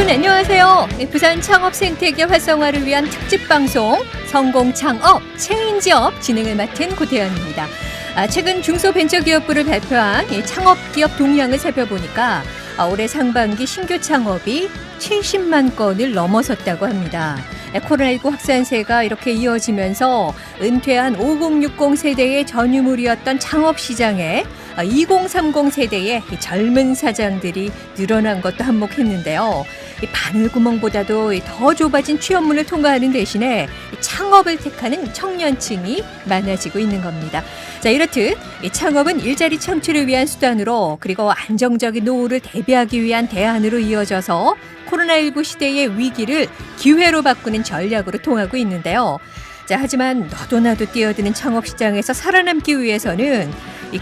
안녕하세요. 부산 창업 생태계 활성화를 위한 특집 방송 성공창업 체인지업 진행을 맡은 고태연입니다. 최근 중소벤처기업부를 발표한 창업기업 동향을 살펴보니까 올해 상반기 신규 창업이 70만 건을 넘어섰다고 합니다. 코로나19 확산세가 이렇게 이어지면서 은퇴한 5060 세대의 전유물이었던 창업시장에 2030 세대의 젊은 사장들이 늘어난 것도 한몫했는데요. 바늘구멍보다도 더 좁아진 취업문을 통과하는 대신에 창업을 택하는 청년층이 많아지고 있는 겁니다. 자, 이렇듯 창업은 일자리 창출을 위한 수단으로 그리고 안정적인 노후를 대비하기 위한 대안으로 이어져서 코로나19 시대의 위기를 기회로 바꾸는 전략으로 통하고 있는데요. 자, 하지만 너도 나도 뛰어드는 창업시장에서 살아남기 위해서는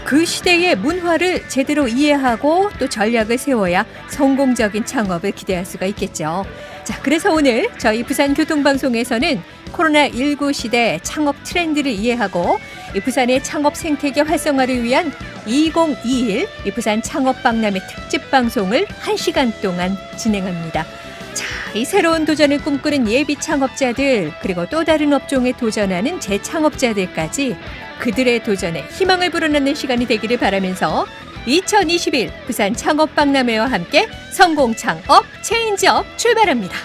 그 시대의 문화를 제대로 이해하고 또 전략을 세워야 성공적인 창업을 기대할 수가 있겠죠. 자, 그래서 오늘 저희 부산교통방송에서는 코로나19 시대 창업 트렌드를 이해하고 부산의 창업 생태계 활성화를 위한 2021 부산 창업박람회 특집 방송을 1시간 동안 진행합니다. 자, 이 새로운 도전을 꿈꾸는 예비 창업자들 그리고 또 다른 업종에 도전하는 재창업자들까지 그들의 도전에 희망을 불어넣는 시간이 되기를 바라면서 2021 부산 창업박람회와 함께 성공창업 체인지업 출발합니다.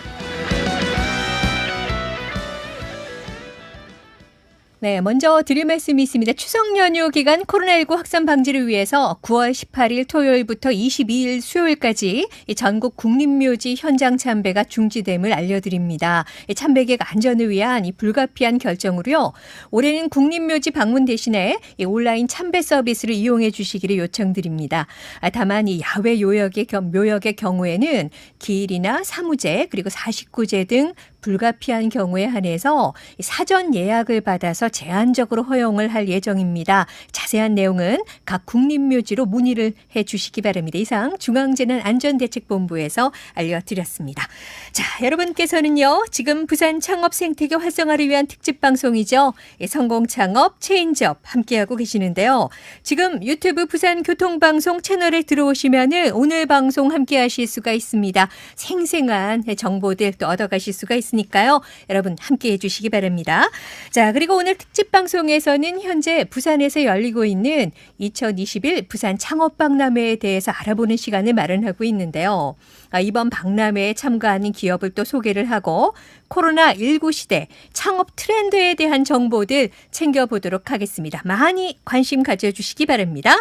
네, 먼저 드릴 말씀이 있습니다. 추석 연휴 기간 코로나19 확산 방지를 위해서 9월 18일 토요일부터 22일 수요일까지 전국 국립묘지 현장 참배가 중지됨을 알려드립니다. 참배객 안전을 위한 불가피한 결정으로요. 올해는 국립묘지 방문 대신에 온라인 참배 서비스를 이용해 주시기를 요청드립니다. 다만 이 야외 묘역의 경우에는 기일이나 사무제 그리고 49제 등 불가피한 경우에 한해서 사전 예약을 받아서 제한적으로 허용을 할 예정입니다. 자세한 내용은 각 국립묘지로 문의를 해 주시기 바랍니다. 이상 중앙재난안전대책본부에서 알려드렸습니다. 자, 여러분께서는요. 지금 부산 창업 생태계 활성화를 위한 특집 방송이죠. 성공창업 체인지업 함께하고 계시는데요. 지금 유튜브 부산교통방송 채널에 들어오시면 오늘 방송 함께하실 수가 있습니다. 생생한 정보들 또 얻어가실 수가 있습니다. 니까요. 여러분 함께해 주시기 바랍니다. 자, 그리고 오늘 특집 방송에서는 현재 부산에서 열리고 있는 2021 부산 창업박람회에 대해서 알아보는 시간을 마련하고 있는데요. 이번 박람회에 참가하는 기업을 또 소개를 하고 코로나19 시대 창업 트렌드에 대한 정보들 챙겨보도록 하겠습니다. 많이 관심 가져주시기 바랍니다.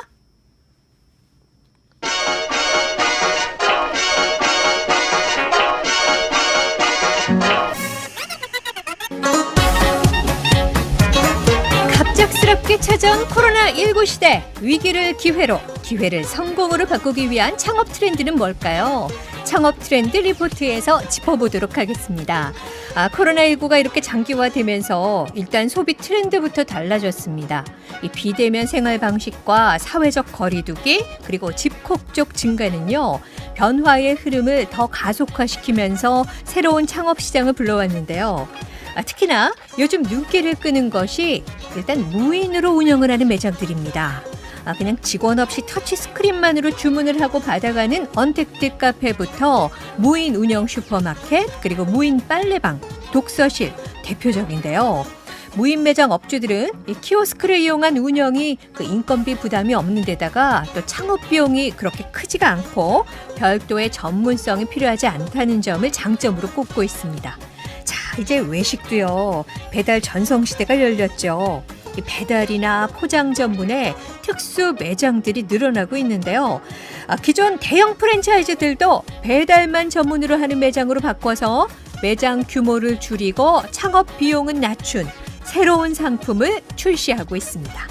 갑작스럽게 찾아온 코로나19 시대, 위기를 기회로, 기회를 성공으로 바꾸기 위한 창업 트렌드는 뭘까요? 창업 트렌드 리포트에서 짚어보도록 하겠습니다. 코로나19가 이렇게 장기화되면서 일단 소비 트렌드부터 달라졌습니다. 이 비대면 생활 방식과 사회적 거리두기 그리고 집콕족 증가는요. 변화의 흐름을 더 가속화시키면서 새로운 창업 시장을 불러왔는데요. 특히나 요즘 눈길을 끄는 것이 일단 무인으로 운영을 하는 매장들입니다. 그냥 직원 없이 터치스크린만으로 주문을 하고 받아가는 언택트 카페부터 무인 운영 슈퍼마켓 그리고 무인 빨래방, 독서실 대표적인데요. 무인 매장 업주들은 이 키오스크를 이용한 운영이 인건비 부담이 없는 데다가 또 창업 비용이 그렇게 크지가 않고 별도의 전문성이 필요하지 않다는 점을 장점으로 꼽고 있습니다. 자, 이제 외식도요. 배달 전성시대가 열렸죠. 이 배달이나 포장 전문의 특수 매장들이 늘어나고 있는데요. 기존 대형 프랜차이즈들도 배달만 전문으로 하는 매장으로 바꿔서 매장 규모를 줄이고 창업 비용은 낮춘 새로운 상품을 출시하고 있습니다.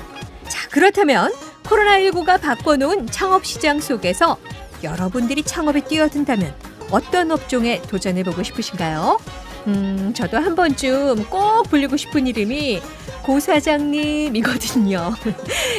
자, 그렇다면 코로나19가 바꿔놓은 창업시장 속에서 여러분들이 창업에 뛰어든다면 어떤 업종에 도전해보고 싶으신가요? 저도 한 번쯤 꼭 불리고 싶은 이름이 고 사장님이거든요.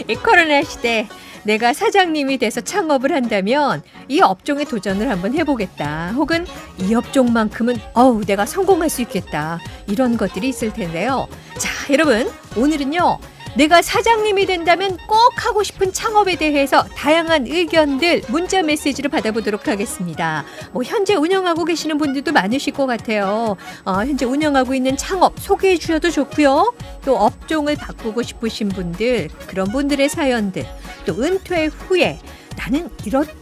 이 코로나 시대 내가 사장님이 돼서 창업을 한다면 이 업종에 도전을 한번 해보겠다. 혹은 이 업종만큼은 내가 성공할 수 있겠다. 이런 것들이 있을 텐데요. 자, 여러분 오늘은요. 내가 사장님이 된다면 꼭 하고 싶은 창업에 대해서 다양한 의견들 문자 메시지로 받아보도록 하겠습니다. 현재 운영하고 계시는 분들도 많으실 것 같아요. 현재 운영하고 있는 창업 소개해 주셔도 좋고요. 또 업종을 바꾸고 싶으신 분들, 그런 분들의 사연들, 또 은퇴 후에 나는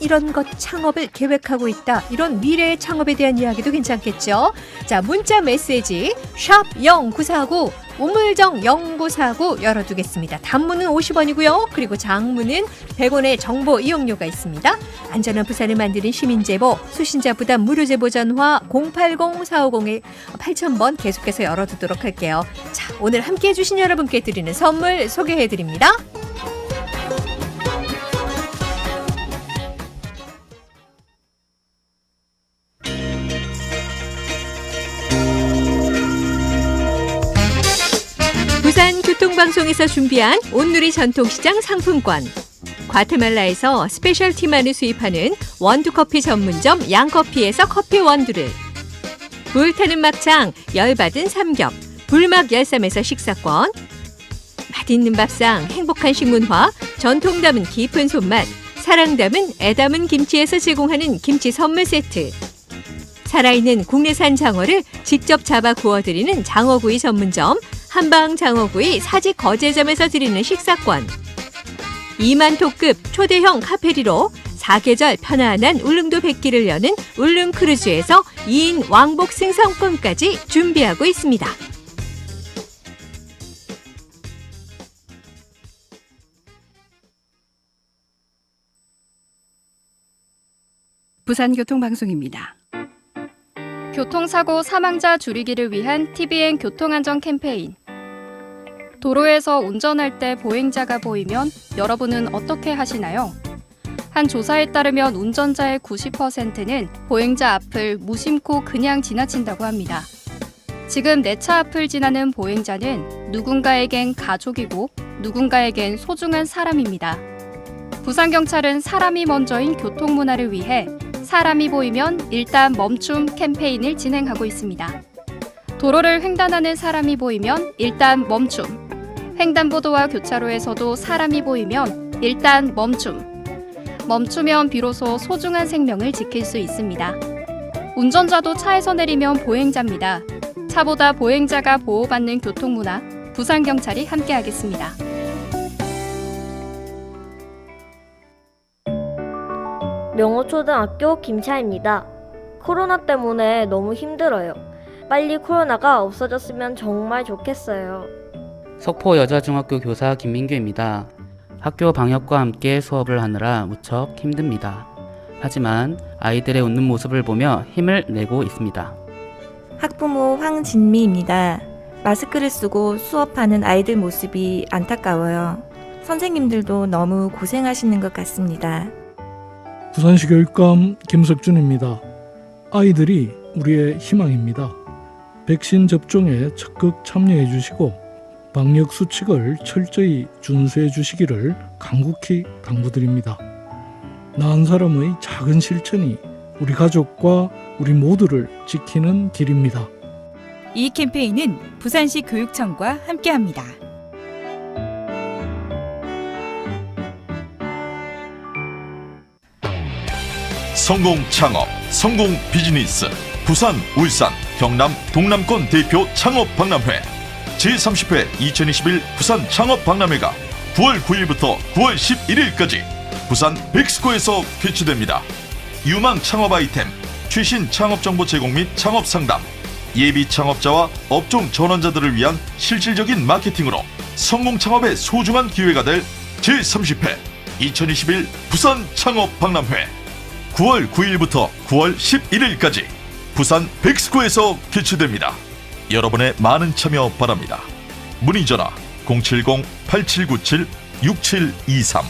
이런 것 창업을 계획하고 있다. 이런 미래의 창업에 대한 이야기도 괜찮겠죠. 자, 문자 메시지 샵 0949 우물정 0949 열어두겠습니다. 단문은 50원이고요. 그리고 장문은 100원의 정보 이용료가 있습니다. 안전한 부산을 만드는 시민제보, 수신자 부담 무료 제보 전화 080-450-8000번 계속해서 열어두도록 할게요. 자, 오늘 함께해 주신 여러분께 드리는 선물 소개해 드립니다. 부산교통방송에서 준비한 온누리 전통시장 상품권, 과테말라에서 스페셜티만을 수입하는 원두커피 전문점 양커피에서 커피 원두를, 불타는 막창 열받은 삼겹 불막 열삼에서 식사권, 맛있는 밥상 행복한 식문화 전통 담은 깊은 손맛 사랑 담은 애 담은 김치에서 제공하는 김치 선물 세트, 살아있는 국내산 장어를 직접 잡아 구워드리는 장어구이 전문점 한방 장어구이 사직 거제점에서 드리는 식사권, 2만 톡급 초대형 카페리로 사계절 편안한 울릉도 백기를 여는 울릉 크루즈에서 2인 왕복 승선권까지 준비하고 있습니다. 부산교통방송입니다. 교통사고 사망자 줄이기를 위한 TVN 교통안전 캠페인. 도로에서 운전할 때 보행자가 보이면 여러분은 어떻게 하시나요? 한 조사에 따르면 운전자의 90%는 보행자 앞을 무심코 그냥 지나친다고 합니다. 지금 내 차 앞을 지나는 보행자는 누군가에겐 가족이고 누군가에겐 소중한 사람입니다. 부산경찰은 사람이 먼저인 교통문화를 위해 사람이 보이면 일단 멈춤 캠페인을 진행하고 있습니다. 도로를 횡단하는 사람이 보이면 일단 멈춤. 횡단보도와 교차로에서도 사람이 보이면 일단 멈춤. 멈추면 비로소 소중한 생명을 지킬 수 있습니다. 운전자도 차에서 내리면 보행자입니다. 차보다 보행자가 보호받는 교통문화, 부산경찰이 함께하겠습니다. 명호초등학교 김차입니다. 코로나 때문에 너무 힘들어요. 빨리 코로나가 없어졌으면 정말 좋겠어요. 석포여자중학교 교사 김민규입니다. 학교 방역과 함께 수업을 하느라 무척 힘듭니다. 하지만 아이들의 웃는 모습을 보며 힘을 내고 있습니다. 학부모 황진미입니다. 마스크를 쓰고 수업하는 아이들 모습이 안타까워요. 선생님들도 너무 고생하시는 것 같습니다. 부산시 교육감 김석준입니다. 아이들이 우리의 희망입니다. 백신 접종에 적극 참여해 주시고 방역 수칙을 철저히 준수해 주시기를 간곡히 당부드립니다. 나은 사람의 작은 실천이 우리 가족과 우리 모두를 지키는 길입니다. 이 캠페인은 부산시 교육청과 함께합니다. 성공 창업, 성공 비즈니스, 부산, 울산, 경남, 동남권 대표 창업 박람회 제30회 2021 부산 창업 박람회가 9월 9일부터 9월 11일까지 부산 백스코에서 개최됩니다. 유망 창업 아이템, 최신 창업 정보 제공 및 창업 상담, 예비 창업자와 업종 전원자들을 위한 실질적인 마케팅으로 성공 창업의 소중한 기회가 될 제30회 2021 부산 창업 박람회 9월 9일부터 9월 11일까지 부산 백스코에서 개최됩니다. 여러분의 많은 참여 바랍니다. 문의 전화 070-8797-6723.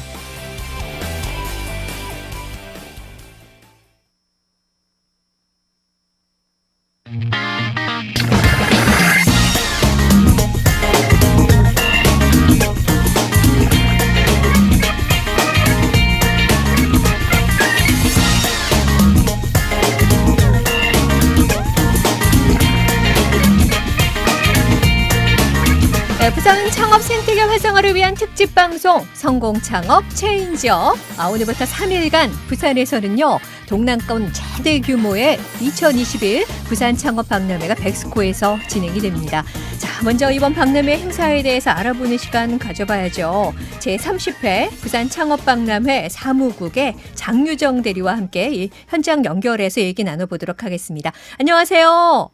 부산 창업 생태계 활성화를 위한 특집 방송 성공창업 체인지업. 오늘부터 3일간 부산에서는요 동남권 최대 규모의 2021 부산 창업 박람회가 백스코에서 진행이 됩니다. 자, 먼저 이번 박람회 행사에 대해서 알아보는 시간 가져봐야죠. 제30회 부산 창업 박람회 사무국의 장유정 대리와 함께 이 현장 연결해서 얘기 나눠보도록 하겠습니다. 안녕하세요.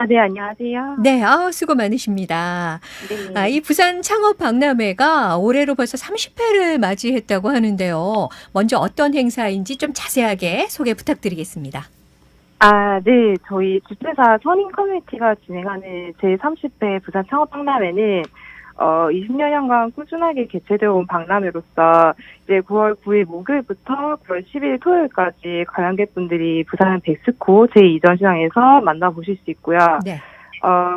네, 안녕하세요. 네, 수고 많으십니다. 네. 이 부산 창업 박람회가 올해로 벌써 30회를 맞이했다고 하는데요. 먼저 어떤 행사인지 좀 자세하게 소개 부탁드리겠습니다. 네. 저희 주최사 선인 커뮤니티가 진행하는 제30회 부산 창업 박람회는 20여년간 꾸준하게 개최되어 온 박람회로서 이제 9월 9일 목요일부터 9월 10일 토요일까지 관람객분들이 부산 백스코 제2전시장에서 만나보실 수 있고요. 네.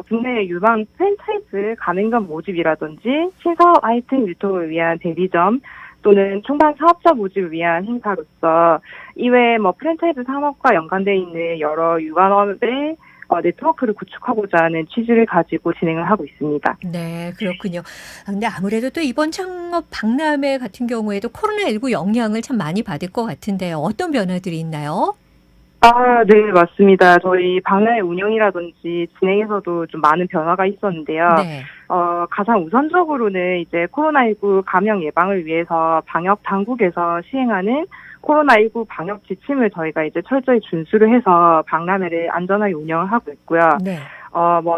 국내 유망 프랜차이즈 가맹점 모집이라든지 신사업 아이템 유통을 위한 대리점 또는 총괄 사업자 모집을 위한 행사로서 이외에 프랜차이즈 산업과 연관되어 있는 여러 유관업의 네트워크를 구축하고자 하는 취지를 가지고 진행을 하고 있습니다. 네, 그렇군요. 근데 아무래도 또 이번 창업 박람회 같은 경우에도 코로나19 영향을 참 많이 받을 것 같은데요. 어떤 변화들이 있나요? 네, 맞습니다. 저희 박람회 운영이라든지 진행에서도 좀 많은 변화가 있었는데요. 네. 가장 우선적으로는 이제 코로나19 감염 예방을 위해서 방역 당국에서 시행하는 코로나19 방역 지침을 저희가 이제 철저히 준수를 해서 박람회를 안전하게 운영을 하고 있고요. 네.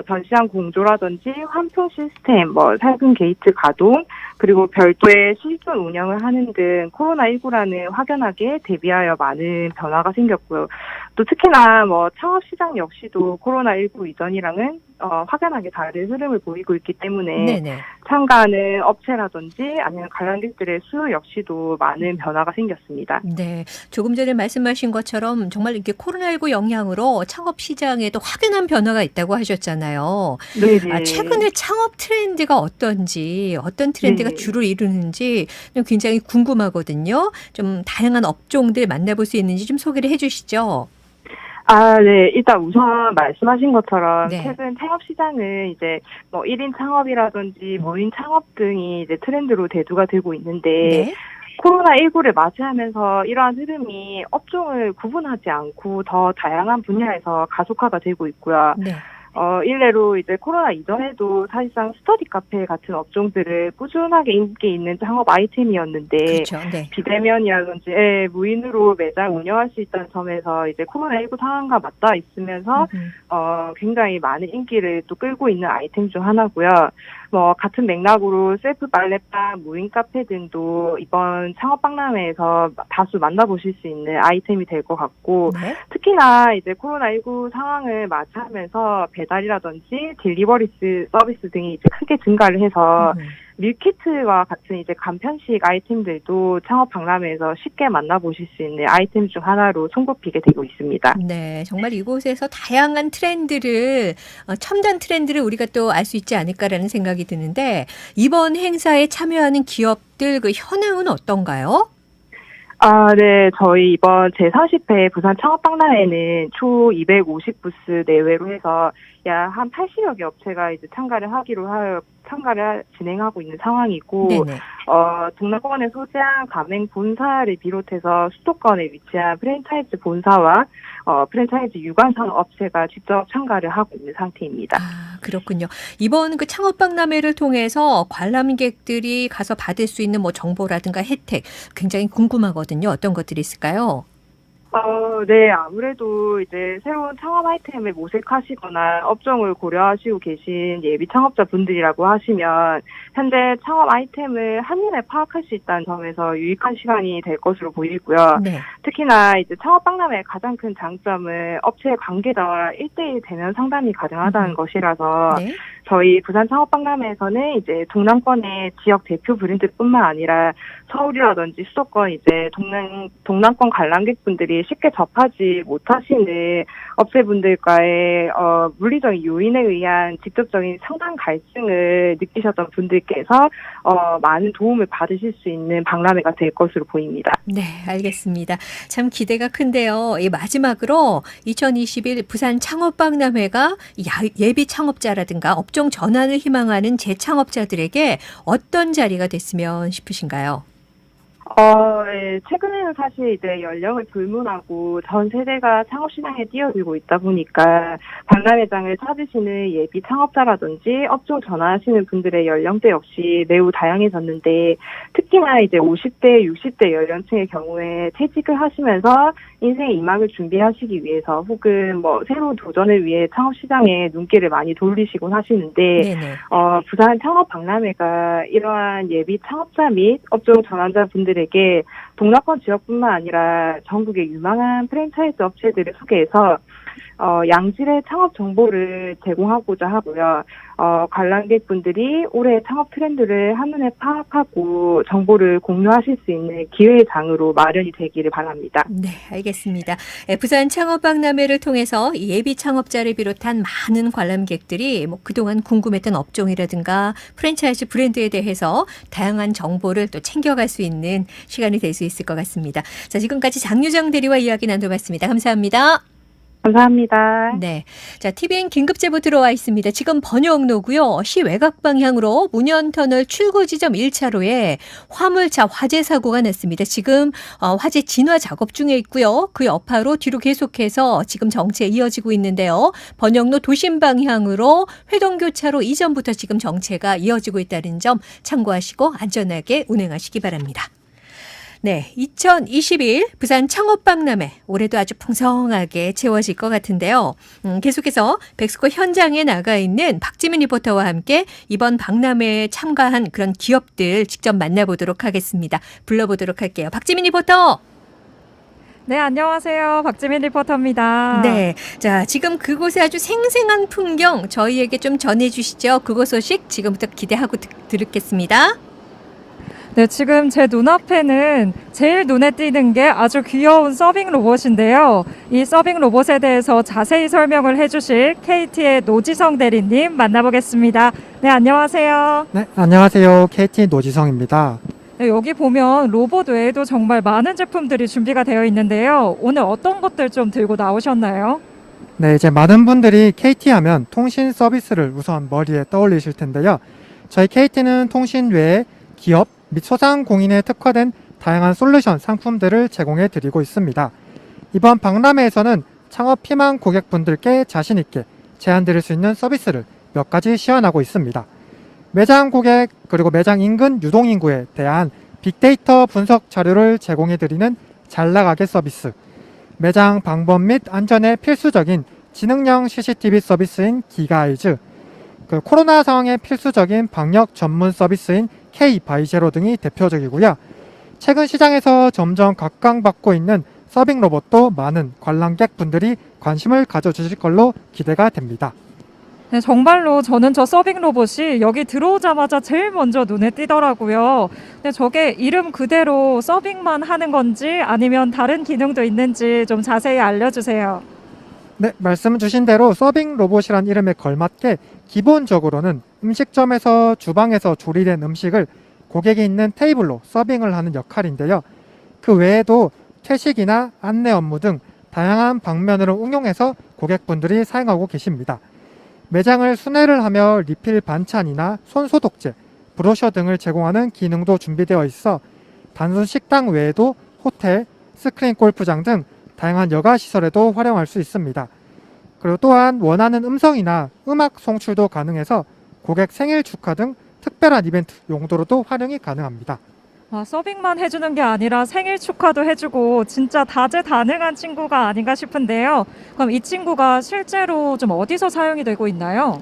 전시장 공조라든지 환풍 시스템, 살균 게이트 가동, 그리고 별도의 실존 운영을 하는 등 코로나19라는 확연하게 대비하여 많은 변화가 생겼고요. 또 특히나 창업 시장 역시도 코로나19 이전이랑은 확연하게 다른 흐름을 보이고 있기 때문에 네네. 참가하는 업체라든지 아니면 관람객들의 수 역시도 많은 변화가 생겼습니다. 네. 조금 전에 말씀하신 것처럼 정말 이렇게 코로나19 영향으로 창업 시장에도 확연한 변화가 있다고 하셨잖아요. 네네. 최근에 창업 트렌드가 어떤지, 어떤 트렌드가 네. 주를 이루는지 좀 굉장히 궁금하거든요. 좀 다양한 업종들 만나볼 수 있는지 좀 소개를 해 주시죠. 네. 일단 우선 말씀하신 것처럼 네. 최근 창업 시장은 이제 1인 창업이라든지 무인 창업 등이 이제 트렌드로 대두가 되고 있는데 네. 코로나19를 맞이하면서 이러한 흐름이 업종을 구분하지 않고 더 다양한 분야에서 가속화가 되고 있고요. 네. 일례로 이제 코로나 이전에도 사실상 스터디 카페 같은 업종들을 꾸준하게 인기 있는 창업 아이템이었는데 그렇죠. 네. 비대면이라든지 무인으로 매장 운영할 수 있다는 점에서 이제 코로나19 상황과 맞닿아 있으면서 굉장히 많은 인기를 또 끌고 있는 아이템 중 하나고요. 같은 맥락으로 셀프 빨래방, 무인 카페 등도 이번 창업 박람회에서 다수 만나보실 수 있는 아이템이 될 것 같고 네. 특히나 이제 코로나19 상황을 맞이하면서 배달이라든지 딜리버리 서비스 등이 이제 크게 증가를 해서 밀키트와 같은 이제 간편식 아이템들도 창업 박람회에서 쉽게 만나보실 수 있는 아이템 중 하나로 손꼽히게 되고 있습니다. 네, 정말 이곳에서 다양한 트렌드를 첨단 트렌드를 우리가 또 알 수 있지 않을까라는 생각이 드는데 이번 행사에 참여하는 기업들 그 현황은 어떤가요? 네. 저희 이번 제30회 부산 창업박람회는 초 250부스 내외로 해서 약 한 80여 개 업체가 이제 참가를 진행하고 있는 상황이고, 네네. 동남권에 소재한 가맹 본사를 비롯해서 수도권에 위치한 프랜차이즈 본사와 프랜차이즈 유관상 업체가 직접 참가를 하고 있는 상태입니다. 그렇군요. 이번 그 창업박람회를 통해서 관람객들이 가서 받을 수 있는 정보라든가 혜택 굉장히 궁금하거든요. 어떤 것들이 있을까요? 네, 아무래도 이제 새로운 창업 아이템을 모색하시거나 업종을 고려하시고 계신 예비 창업자 분들이라고 하시면 현재 창업 아이템을 한눈에 파악할 수 있다는 점에서 유익한 시간이 될 것으로 보이고요. 네. 특히나 이제 창업 박람회의 가장 큰 장점은 업체 관계자와 1대1 대면 상담이 가능하다는 것이라서 네. 저희 부산 창업 박람회에서는 이제 동남권의 지역 대표 브랜드뿐만 아니라 서울이라든지 수도권 이제 동남권 관람객분들이 고객분들이 쉽게 접하지 못하시는 업체분들과의 물리적인 요인에 의한 직접적인 상담 갈증을 느끼셨던 분들께서 많은 도움을 받으실 수 있는 박람회가 될 것으로 보입니다. 네, 알겠습니다. 참 기대가 큰데요. 이 마지막으로 2021 부산 창업박람회가 예비 창업자라든가 업종 전환을 희망하는 재창업자들에게 어떤 자리가 됐으면 싶으신가요? 예, 최근에는 사실 이제 연령을 불문하고 전 세대가 창업 시장에 뛰어들고 있다 보니까 박람회장을 찾으시는 예비 창업자라든지 업종 전환하시는 분들의 연령대 역시 매우 다양해졌는데 특히나 이제 50대, 60대 연령층의 경우에 퇴직을 하시면서 인생의 이막을 준비하시기 위해서 혹은 뭐 새로운 도전을 위해 창업 시장에 눈길을 많이 돌리시곤 하시는데 네네. 부산 창업 박람회가 이러한 예비 창업자 및 업종 전환자 분들에게 동남권 지역뿐만 아니라 전국의 유망한 프랜차이즈 업체들을 소개해서 양질의 창업 정보를 제공하고자 하고요. 관람객분들이 올해 창업 트렌드를 한눈에 파악하고 정보를 공유하실 수 있는 기회의 장으로 마련이 되기를 바랍니다. 네, 알겠습니다. 부산 창업박람회를 통해서 이 예비 창업자를 비롯한 많은 관람객들이 뭐 그동안 궁금했던 업종이라든가 프랜차이즈 브랜드에 대해서 다양한 정보를 또 챙겨갈 수 있는 시간이 될 수 있을 것 같습니다. 자, 지금까지 장유정 대리와 이야기 나눠봤습니다. 감사합니다. 감사합니다. 네. 자, TVN 긴급제보 들어와 있습니다. 지금 번영로고요. 시 외곽 방향으로 문현터널 출구 지점 1차로에 화물차 화재 사고가 났습니다. 지금 화재 진화 작업 중에 있고요. 그 여파로 뒤로 계속해서 지금 정체 이어지고 있는데요. 번영로 도심 방향으로 회동교차로 이전부터 지금 정체가 이어지고 있다는 점 참고하시고 안전하게 운행하시기 바랍니다. 네, 2021 부산 창업박람회 올해도 아주 풍성하게 채워질 것 같은데요. 계속해서 백스코 현장에 나가 있는 박지민 리포터와 함께 이번 박람회에 참가한 그런 기업들 직접 만나보도록 하겠습니다. 불러보도록 할게요. 박지민 리포터. 네, 안녕하세요. 박지민 리포터입니다. 네, 자 지금 그곳에 아주 생생한 풍경 저희에게 좀 전해주시죠. 그곳 소식 지금부터 기대하고 듣겠습니다. 네, 지금 제 눈앞에는 제일 눈에 띄는 게 아주 귀여운 서빙 로봇인데요. 이 서빙 로봇에 대해서 자세히 설명을 해주실 KT의 노지성 대리님 만나보겠습니다. 네, 안녕하세요. 네, 안녕하세요. KT 노지성입니다. 네, 여기 보면 로봇 외에도 정말 많은 제품들이 준비가 되어 있는데요. 오늘 어떤 것들 좀 들고 나오셨나요? 네, 이제 많은 분들이 KT 하면 통신 서비스를 우선 머리에 떠올리실 텐데요. 저희 KT는 통신 외에 기업 및 소상공인에 특화된 다양한 솔루션 상품들을 제공해 드리고 있습니다. 이번 박람회에서는 창업 희망 고객분들께 자신 있게 제안 드릴 수 있는 서비스를 몇 가지 시연하고 있습니다. 매장 고객 그리고 매장 인근 유동 인구에 대한 빅데이터 분석 자료를 제공해 드리는 잘나가게 서비스, 매장 방법 및 안전에 필수적인 지능형 CCTV 서비스인 기가아이즈, 코로나 상황에 필수적인 방역 전문 서비스인 K-바이제로 등이 대표적이고요. 최근 시장에서 점점 각광받고 있는 서빙 로봇도 많은 관람객 분들이 관심을 가져주실 걸로 기대가 됩니다. 네, 정말로 저는 저 서빙 로봇이 여기 들어오자마자 제일 먼저 눈에 띄더라고요. 근데 저게 이름 그대로 서빙만 하는 건지 아니면 다른 기능도 있는지 좀 자세히 알려주세요. 네, 말씀 주신 대로 서빙 로봇이란 이름에 걸맞게 기본적으로는 음식점에서 주방에서 조리된 음식을 고객이 있는 테이블로 서빙을 하는 역할인데요. 그 외에도 퇴식이나 안내 업무 등 다양한 방면으로 응용해서 고객분들이 사용하고 계십니다. 매장을 순회를 하며 리필 반찬이나 손소독제, 브로셔 등을 제공하는 기능도 준비되어 있어 단순 식당 외에도 호텔, 스크린 골프장 등 다양한 여가 시설에도 활용할 수 있습니다. 그리고 또한 원하는 음성이나 음악 송출도 가능해서 고객 생일 축하 등 특별한 이벤트 용도로도 활용이 가능합니다. 서빙만 해주는 게 아니라 생일 축하도 해주고 진짜 다재다능한 친구가 아닌가 싶은데요. 그럼 이 친구가 실제로 좀 어디서 사용이 되고 있나요?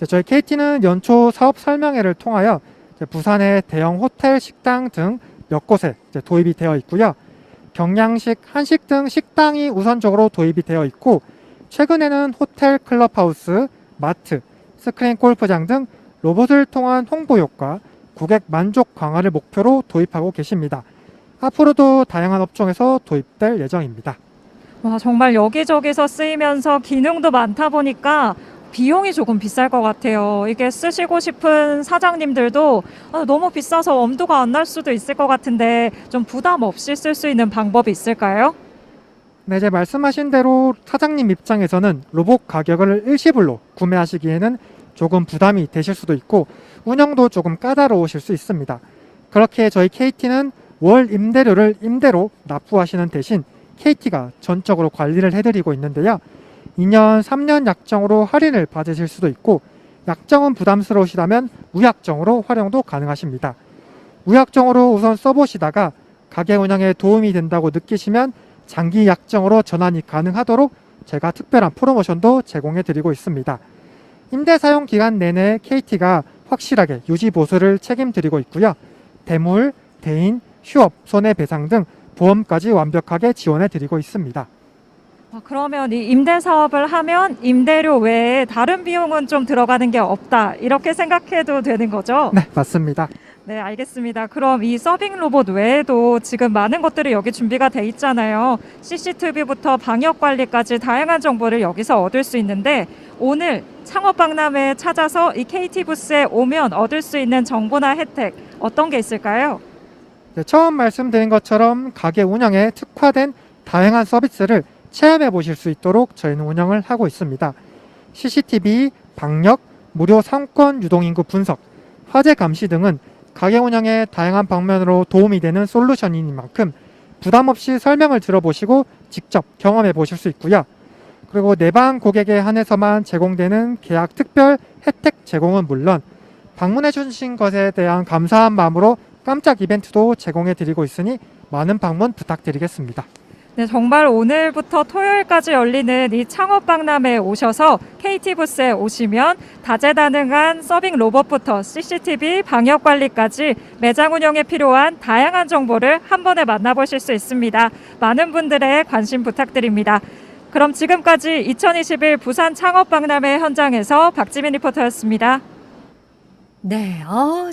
저희 KT는 연초 사업 설명회를 통하여 부산의 대형 호텔, 식당 등 몇 곳에 도입이 되어 있고요. 경양식, 한식 등 식당이 우선적으로 도입이 되어 있고 최근에는 호텔, 클럽하우스, 마트, 스크린 골프장 등 로봇을 통한 홍보 효과, 고객 만족 강화를 목표로 도입하고 계십니다. 앞으로도 다양한 업종에서 도입될 예정입니다. 와, 정말 여기저기서 쓰이면서 기능도 많다 보니까 비용이 조금 비쌀 것 같아요. 이게 쓰시고 싶은 사장님들도 너무 비싸서 엄두가 안 날 수도 있을 것 같은데 좀 부담 없이 쓸 수 있는 방법이 있을까요? 네, 이제 말씀하신 대로 사장님 입장에서는 로봇 가격을 일시불로 구매하시기에는 조금 부담이 되실 수도 있고 운영도 조금 까다로우실 수 있습니다. 그렇게 저희 KT는 월 임대료를 임대로 납부하시는 대신 KT가 전적으로 관리를 해드리고 있는데요. 2년, 3년 약정으로 할인을 받으실 수도 있고 약정은 부담스러우시다면 무약정으로 활용도 가능하십니다. 무약정으로 우선 써보시다가 가게 운영에 도움이 된다고 느끼시면 장기 약정으로 전환이 가능하도록 제가 특별한 프로모션도 제공해 드리고 있습니다. 임대 사용 기간 내내 KT가 확실하게 유지 보수를 책임드리고 있고요. 대물, 대인, 휴업, 손해배상 등 보험까지 완벽하게 지원해 드리고 있습니다. 그러면 이 임대 사업을 하면 임대료 외에 다른 비용은 좀 들어가는 게 없다, 이렇게 생각해도 되는 거죠? 네, 맞습니다. 네, 알겠습니다. 그럼 이 서빙 로봇 외에도 지금 많은 것들이 여기 준비가 돼 있잖아요. CCTV부터 방역 관리까지 다양한 정보를 여기서 얻을 수 있는데 오늘 창업박람회에 찾아서 이 KT 부스에 오면 얻을 수 있는 정보나 혜택 어떤 게 있을까요? 네, 처음 말씀드린 것처럼 가게 운영에 특화된 다양한 서비스를 체험해 보실 수 있도록 저희는 운영을 하고 있습니다. CCTV, 방역, 무료 상권 유동인구 분석, 화재 감시 등은 가게 운영에 다양한 방면으로 도움이 되는 솔루션인 만큼 부담 없이 설명을 들어보시고 직접 경험해 보실 수 있고요. 그리고 내방 고객에 한해서만 제공되는 계약 특별 혜택 제공은 물론 방문해 주신 것에 대한 감사한 마음으로 깜짝 이벤트도 제공해 드리고 있으니 많은 방문 부탁드리겠습니다. 네, 정말 오늘부터 토요일까지 열리는 이 창업박람회에 오셔서 KT 부스에 오시면 다재다능한 서빙 로봇부터 CCTV, 방역관리까지 매장 운영에 필요한 다양한 정보를 한 번에 만나보실 수 있습니다. 많은 분들의 관심 부탁드립니다. 그럼 지금까지 2021 부산 창업박람회 현장에서 박지민 리포터였습니다. 네,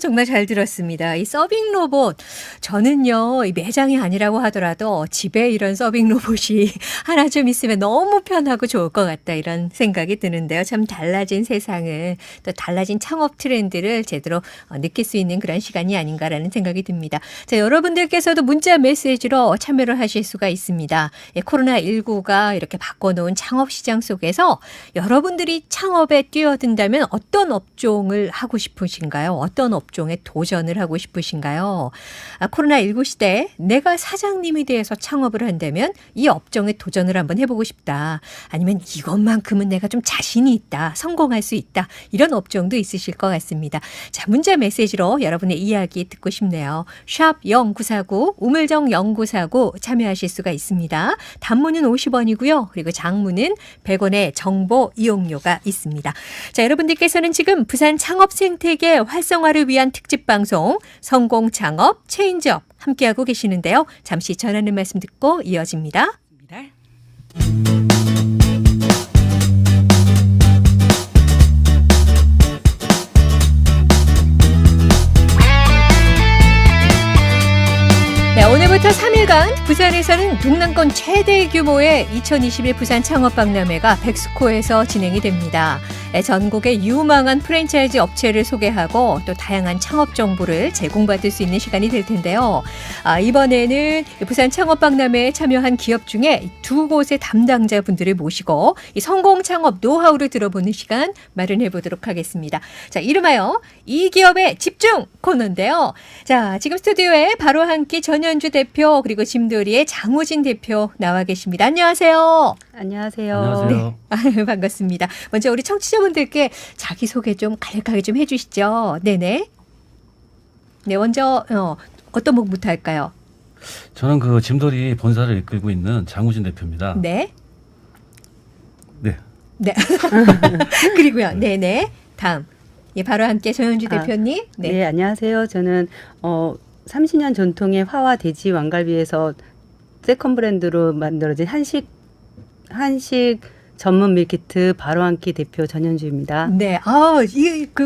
정말 잘 들었습니다. 이 서빙 로봇, 저는요, 이 매장이 아니라고 하더라도 집에 이런 서빙 로봇이 하나 좀 있으면 너무 편하고 좋을 것 같다, 이런 생각이 드는데요. 참 달라진 세상을, 또 달라진 창업 트렌드를 제대로 느낄 수 있는 그런 시간이 아닌가라는 생각이 듭니다. 자, 여러분들께서도 문자 메시지로 참여를 하실 수가 있습니다. 코로나19가 이렇게 바꿔놓은 창업 시장 속에서 여러분들이 창업에 뛰어든다면 어떤 업종을 하고 싶으신가요? 어떤 업종에 도전을 하고 싶으신가요? 코로나19 시대에 내가 사장님이 돼서 창업을 한다면 이 업종에 도전을 한번 해보고 싶다. 아니면 이것만큼은 내가 좀 자신이 있다. 성공할 수 있다. 이런 업종도 있으실 것 같습니다. 자, 문자 메시지로 여러분의 이야기 듣고 싶네요. 샵 0949, 우물정 0949 참여하실 수가 있습니다. 단문은 50원이고요. 그리고 장문은 100원의 정보 이용료가 있습니다. 자, 여러분들께서는 지금 부산 창업생태계 활성화를 위한 특집 방송 성공 창업 체인지업 함께하고 계시는데요. 잠시 전하는 말씀 듣고 이어집니다. 네, 오늘부터 3일간 부산에서는 동남권 최대 규모의 2021 부산 창업박람회가 백스코에서 진행이 됩니다. 전국의 유망한 프랜차이즈 업체를 소개하고 또 다양한 창업 정보를 제공받을 수 있는 시간이 될 텐데요. 이번에는 부산 창업박람회에 참여한 기업 중에 두 곳의 담당자분들을 모시고 이 성공 창업 노하우를 들어보는 시간 마련해 보도록 하겠습니다. 자, 이름하여 이 기업에 집중 코너인데요. 자, 지금 스튜디오에 바로 함께 전현주 대표 그리고 짐돌이의 장우진 대표 나와 계십니다. 안녕하세요. 안녕하세요. 안녕하세요. 네. 반갑습니다. 먼저 우리 청취자분들께 자기소개 좀 간략하게 좀 해주시죠. 네네. 네, 먼저 어떤 부분부터 할까요? 저는 그 짐돌이 본사를 이끌고 있는 장우진 대표입니다. 네. 네. 네. 그리고요. 네네. 다음. 예, 바로 함께 전현주 대표님. 네. 네, 안녕하세요. 저는 30년 전통의 화와 돼지 왕갈비에서 세컨 브랜드로 만들어진 한식 전문 밀키트 바로 한 끼 대표 전현주입니다. 네,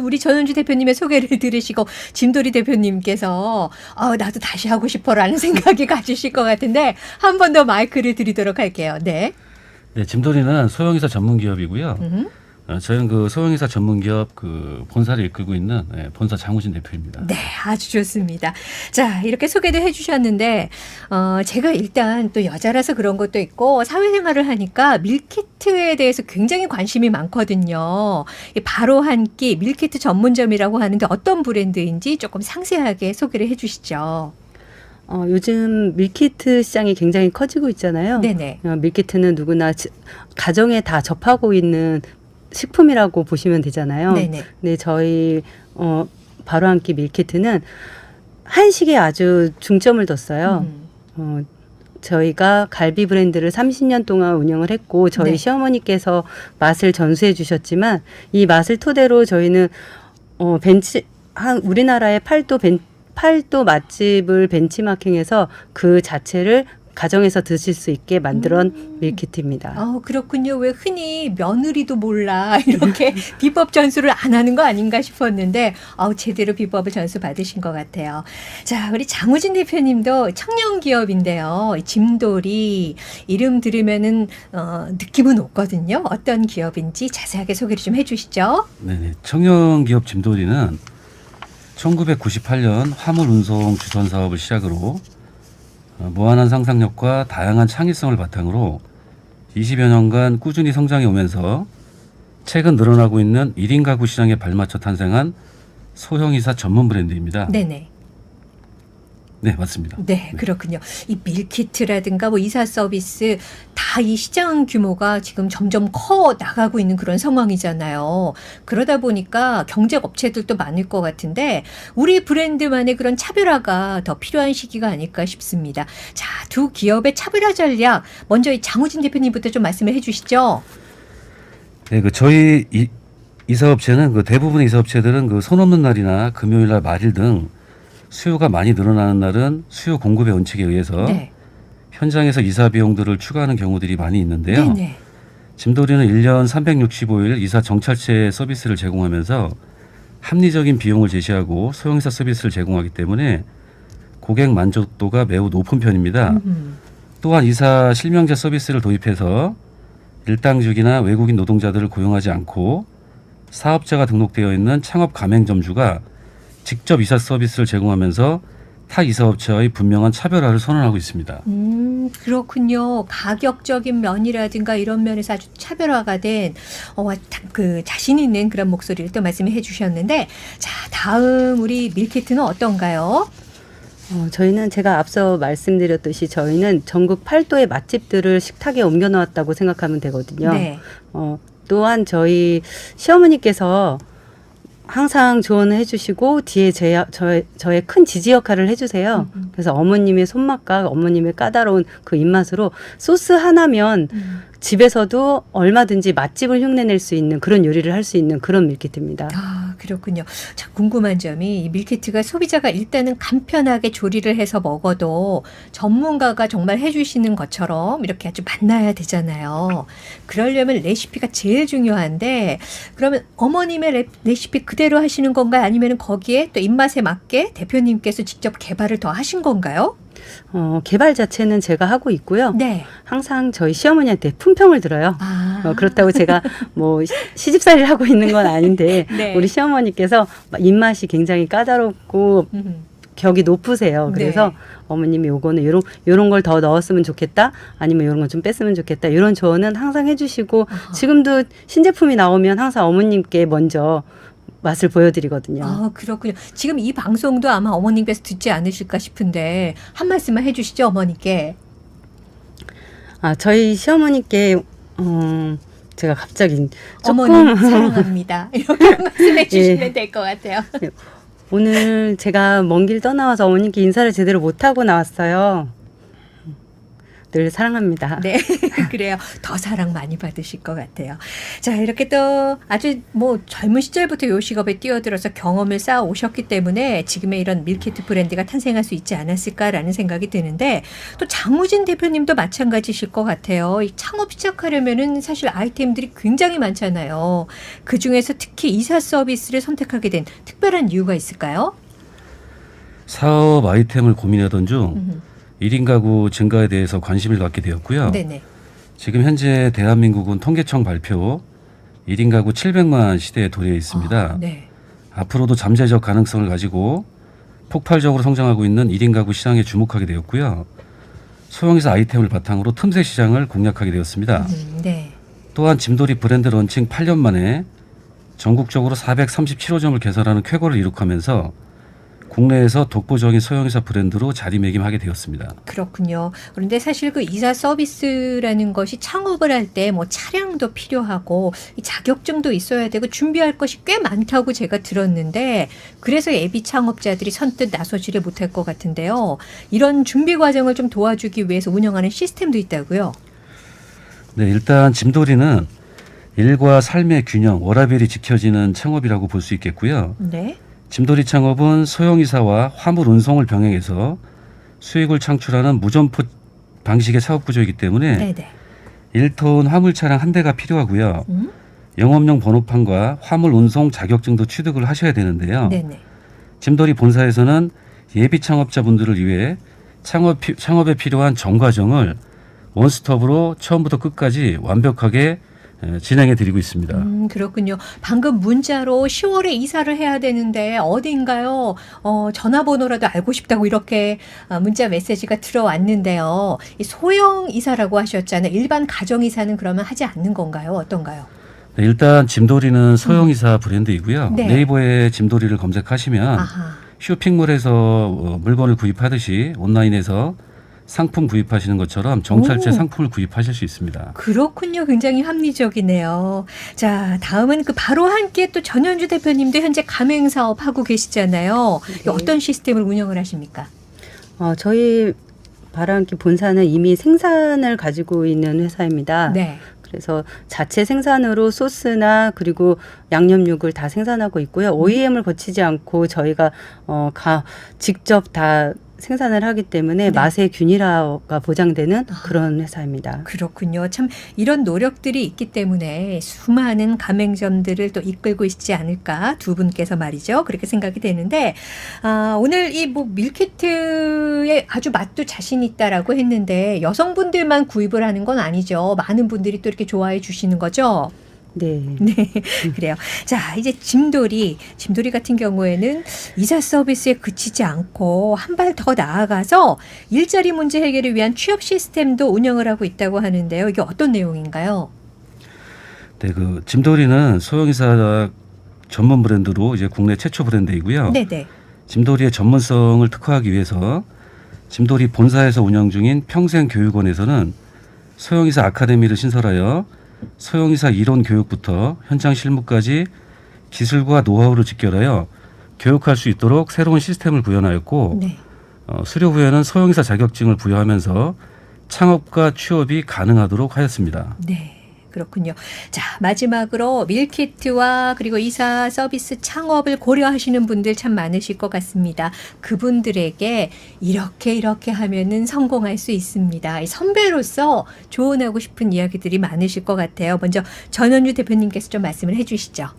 우리 전현주 대표님의 소개를 들으시고 짐돌이 대표님께서 나도 다시 하고 싶어라는 생각이 가지실 것 같은데 한 번 더 마이크를 드리도록 할게요. 네. 네, 짐돌이는 소형이사 전문 기업이고요. 저희는 그 소형이사 전문 기업 그 본사를 이끌고 있는 본사 장우진 대표입니다. 네, 아주 좋습니다. 자, 이렇게 소개도 해주셨는데 제가 일단 또 여자라서 그런 것도 있고 사회생활을 하니까 밀키트에 대해서 굉장히 관심이 많거든요. 이 바로 한 끼 밀키트 전문점이라고 하는데 어떤 브랜드인지 조금 상세하게 소개를 해주시죠. 요즘 밀키트 시장이 굉장히 커지고 있잖아요. 네네. 밀키트는 누구나 가정에 다 접하고 있는 식품이라고 보시면 되잖아요. 네네. 네, 저희 바로 한 끼 밀키트는 한식에 아주 중점을 뒀어요. 저희가 갈비 브랜드를 30년 동안 운영을 했고 저희 네. 시어머니께서 맛을 전수해 주셨지만 이 맛을 토대로 저희는 우리나라의 팔도 맛집을 벤치마킹해서 그 자체를 가정에서 드실 수 있게 만들어온 밀키트입니다. 그렇군요. 왜 흔히 며느리도 몰라 이렇게 비법 전수를 안 하는 거 아닌가 싶었는데 제대로 비법을 전수 받으신 것 같아요. 자, 우리 장우진 대표님도 청년 기업인데요. 짐돌이 이름 들으면은 느낌은 오거든요. 어떤 기업인지 자세하게 소개를 좀 해주시죠. 네, 청년 기업 짐돌이는 1998년 화물 운송 주선 사업을 시작으로 무한한 상상력과 다양한 창의성을 바탕으로 20여 년간 꾸준히 성장해 오면서 최근 늘어나고 있는 1인 가구 시장에 발맞춰 탄생한 소형이사 전문 브랜드입니다. 네네. 네, 맞습니다. 네, 그렇군요. 이 밀키트라든가 이사 서비스 다 이 시장 규모가 지금 점점 커 나가고 있는 그런 상황이잖아요. 그러다 보니까 경쟁업체들도 많을 것 같은데 우리 브랜드만의 그런 차별화가 더 필요한 시기가 아닐까 싶습니다. 자, 두 기업의 차별화 전략 먼저 이 장우진 대표님부터 좀 말씀을 해주시죠. 네, 저희 이사업체는 대부분의 이사업체들은 손 없는 날이나 금요일날 말일 등 수요가 많이 늘어나는 날은 수요 공급의 원칙에 의해서 네. 현장에서 이사 비용들을 추가하는 경우들이 많이 있는데요. 네네. 짐돌이는 1년 365일 이사 정찰제 서비스를 제공하면서 합리적인 비용을 제시하고 소형이사 서비스를 제공하기 때문에 고객 만족도가 매우 높은 편입니다. 또한 이사 실명제 서비스를 도입해서 일당직이나 외국인 노동자들을 고용하지 않고 사업자가 등록되어 있는 창업 가맹점주가 직접 이사 서비스를 제공하면서 타 이사업체와의 분명한 차별화를 선언하고 있습니다. 그렇군요. 가격적인 면이라든가 이런 면에서 아주 차별화가 된 그 자신 있는 그런 목소리를 또 말씀해 주셨는데 자, 다음 우리 밀키트는 어떤가요? 저희는 제가 앞서 말씀드렸듯이 저희는 전국 8도의 맛집들을 식탁에 옮겨놓았다고 생각하면 되거든요. 네. 또한 저희 시어머니께서 항상 조언을 해주시고 뒤에 저의 큰 지지 역할을 해주세요. 그래서 어머님의 손맛과 어머님의 까다로운 그 입맛으로 소스 하나면 집에서도 얼마든지 맛집을 흉내낼 수 있는 그런 요리를 할 수 있는 그런 밀키트입니다. 그렇군요. 자, 궁금한 점이 이 밀키트가 소비자가 일단은 간편하게 조리를 해서 먹어도 전문가가 정말 해주시는 것처럼 이렇게 아주 맛나야 되잖아요. 그러려면 레시피가 제일 중요한데 그러면 어머님의 레시피 그대로 하시는 건가요? 아니면 거기에 또 입맛에 맞게 대표님께서 직접 개발을 더 하신 건가요? 개발 자체는 제가 하고 있고요. 네. 항상 저희 시어머니한테 품평을 들어요. 그렇다고 제가 시집살이를 하고 있는 건 아닌데 네. 우리 시어머니께서 입맛이 굉장히 까다롭고 격이 높으세요. 그래서 네. 어머님이 요거는 요런 걸 더 넣었으면 좋겠다. 아니면 요런 걸 좀 뺐으면 좋겠다. 이런 조언은 항상 해주시고 지금도 신제품이 나오면 항상 어머님께 먼저 맛을 보여드리거든요. 그렇군요. 지금 이 방송도 아마 어머님께서 듣지 않으실까 싶은데 한 말씀만 해주시죠, 어머니께. 저희 시어머니께 제가 갑자기 조금 어머님 사랑합니다. 이렇게 말씀해 주시면 될 것 같아요. 오늘 제가 먼 길 떠나와서 어머님께 인사를 제대로 못하고 나왔어요. 늘 사랑합니다. 네, 그래요. 더 사랑 많이 받으실 것 같아요. 자, 이렇게 또 아주 뭐 젊은 시절부터 요 직업에 뛰어들어서 경험을 쌓아 오셨기 때문에 지금의 이런 밀키트 브랜드가 탄생할 수 있지 않았을까라는 생각이 드는데 또 장우진 대표님도 마찬가지실 것 같아요. 이 창업 시작하려면은 사실 아이템들이 굉장히 많잖아요. 그 중에서 특히 이사 서비스를 선택하게 된 특별한 이유가 있을까요? 사업 아이템을 고민하던 중 1인 가구 증가에 대해서 관심을 갖게 되었고요. 네네. 지금 현재 대한민국은 통계청 발표 1인 가구 700만 시대에 도래해 있습니다. 네. 앞으로도 잠재적 가능성을 가지고 폭발적으로 성장하고 있는 1인 가구 시장에 주목하게 되었고요. 소형이사 아이템을 바탕으로 틈새 시장을 공략하게 되었습니다. 네. 또한 짐돌이 브랜드 런칭 8년 만에 전국적으로 437호점을 개설하는 쾌거를 이룩하면서 국내에서 독보적인 소형이사 브랜드로 자리매김하게 되었습니다. 그렇군요. 그런데 사실 그 이사 서비스라는 것이 창업을 할 때 뭐 차량도 필요하고 이 자격증도 있어야 되고 준비할 것이 꽤 많다고 제가 들었는데 그래서 예비 창업자들이 선뜻 나서지를 못할 것 같은데요. 이런 준비 과정을 좀 도와주기 위해서 운영하는 시스템도 있다고요? 네, 일단 짐돌이는 일과 삶의 균형, 워라밸이 지켜지는 창업이라고 볼 수 있겠고요. 네. 짐돌이 창업은 소형이사와 화물 운송을 병행해서 수익을 창출하는 무점포 방식의 사업 구조이기 때문에 네네. 1톤 화물 차량 한 대가 필요하고요. 영업용 번호판과 화물 운송 자격증도 취득을 하셔야 되는데요. 네네. 짐돌이 본사에서는 예비 창업자분들을 위해 창업에 필요한 전 과정을 원스톱으로 처음부터 끝까지 완벽하게 진행해 드리고 있습니다. 그렇군요. 방금 문자로 10월에 이사를 해야 되는데 어딘가요? 전화번호라도 알고 싶다고 이렇게 문자 메시지가 들어왔는데요. 이 소형 이사라고 하셨잖아요. 일반 가정 이사는 그러면 하지 않는 건가요? 어떤가요? 네, 일단 짐돌이는 소형이사 브랜드이고요. 네. 네이버에 짐돌이를 검색하시면 아하. 쇼핑몰에서 물건을 구입하듯이 온라인에서 상품 구입하시는 것처럼 정찰제 오. 상품을 구입하실 수 있습니다. 그렇군요. 굉장히 합리적이네요. 자, 다음은 그 바로 함께 또 전현주 대표님도 현재 가맹 사업 하고 계시잖아요. 네. 어떤 시스템을 운영을 하십니까? 저희 바람기 본사는 이미 생산을 가지고 있는 회사입니다. 네. 그래서 자체 생산으로 소스나 그리고 양념육을 다 생산하고 있고요. OEM을 거치지 않고 저희가 직접 다 생산을 하기 때문에 네. 맛의 균일화가 보장되는 그런 회사입니다. 그렇군요. 참 이런 노력들이 있기 때문에 수많은 가맹점들을 또 이끌고 있지 않을까 두 분께서 말이죠. 그렇게 생각이 되는데 오늘 이 뭐 밀키트에 아주 맛도 자신 있다라고 했는데 여성분들만 구입을 하는 건 아니죠. 많은 분들이 또 이렇게 좋아해 주시는 거죠. 네. 네, 그래요. 자, 이제 짐돌이 같은 경우에는 이사 서비스에 그치지 않고 한 발 더 나아가서 일자리 문제 해결을 위한 취업 시스템도 운영을 하고 있다고 하는데요. 이게 어떤 내용인가요? 네, 그 짐돌이는 소형이사 전문 브랜드로 이제 국내 최초 브랜드이고요. 네네. 짐돌이의 전문성을 특화하기 위해서 짐돌이 본사에서 운영 중인 평생교육원에서는 소형이사 아카데미를 신설하여 소형이사 이론 교육부터 현장 실무까지 기술과 노하우를 직결하여 교육할 수 있도록 새로운 시스템을 구현하였고 네. 수료 후에는 소형이사 자격증을 부여하면서 창업과 취업이 가능하도록 하였습니다. 네. 그렇군요. 자, 마지막으로 밀키트와 그리고 이사 서비스 창업을 고려하시는 분들 참 많으실 것 같습니다. 그분들에게 이렇게 하면은 성공할 수 있습니다. 이 선배로서 조언하고 싶은 이야기들이 많으실 것 같아요. 먼저 전현주 대표님께서 좀 말씀을 해주시죠.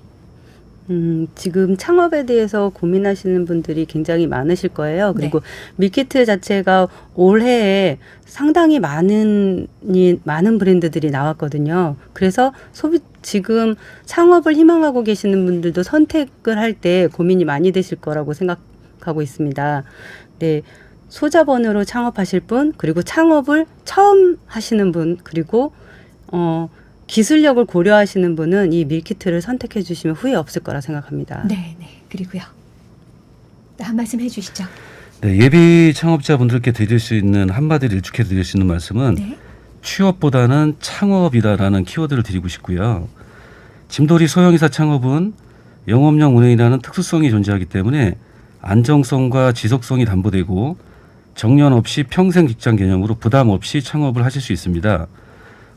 지금 창업에 대해서 고민하시는 분들이 굉장히 많으실 거예요. 그리고 밀키트 자체가 올해에 상당히 많은 브랜드들이 나왔거든요. 그래서 지금 창업을 희망하고 계시는 분들도 선택을 할 때 고민이 많이 되실 거라고 생각하고 있습니다. 네. 소자본으로 창업하실 분, 그리고 창업을 처음 하시는 분, 그리고 기술력을 고려하시는 분은 이 밀키트를 선택해 주시면 후회 없을 거라 생각합니다. 네. 그리고요. 한 말씀 해주시죠. 네, 예비 창업자분들께 드릴 수 있는 한마디를 일축해 드릴 수 있는 말씀은 취업보다는 창업이다라는 키워드를 드리고 싶고요. 짐돌이 소형이사 창업은 영업용 운행이라는 특수성이 존재하기 때문에 안정성과 지속성이 담보되고 정년 없이 평생 직장 개념으로 부담 없이 창업을 하실 수 있습니다.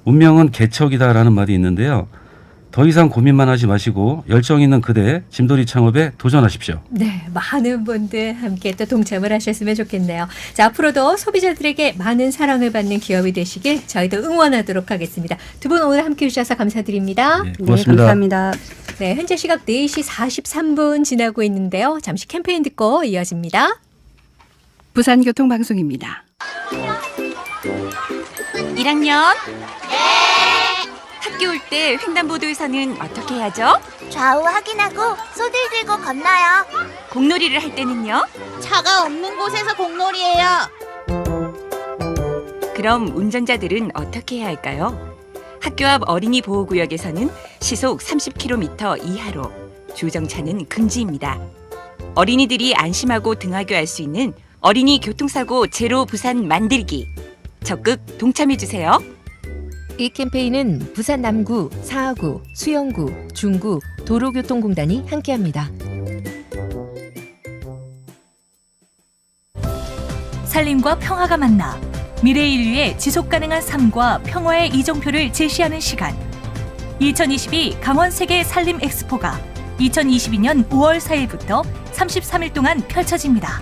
운명은 개척이다라는 말이 있는데요. 더 이상 고민만 하지 마시고 열정 있는 그대 짐돌이 창업에 도전하십시오. 네, 많은 분들 함께 또 동참을 하셨으면 좋겠네요. 자, 앞으로도 소비자들에게 많은 사랑을 받는 기업이 되시길 저희도 응원하도록 하겠습니다. 두 분 오늘 함께 해주셔서 감사드립니다. 네, 고맙습니다. 네, 감사합니다. 네, 현재 시각 4시 43분 지나고 있는데요. 잠시 캠페인 듣고 이어집니다. 부산교통방송입니다. 1학년? 학교 올 때 횡단보도에서는 어떻게 해야죠? 좌우 확인하고 소들 들고 건너요. 공놀이를 할 때는요? 차가 없는 곳에서 공놀이해요. 그럼 운전자들은 어떻게 해야 할까요? 학교 앞 어린이 보호구역에서는 시속 30km 이하로, 주정차는 금지입니다. 어린이들이 안심하고 등하교할 수 있는 어린이 교통사고 제로 부산 만들기. 적극 동참해주세요. 이 캠페인은 부산 남구, 사하구, 수영구, 중구, 도로교통공단이 함께합니다. 살림과 평화가 만나 미래 인류의 지속가능한 삶과 평화의 이정표를 제시하는 시간. 2022 강원 세계 산림 엑스포가 2022년 5월 4일부터 33일 동안 펼쳐집니다.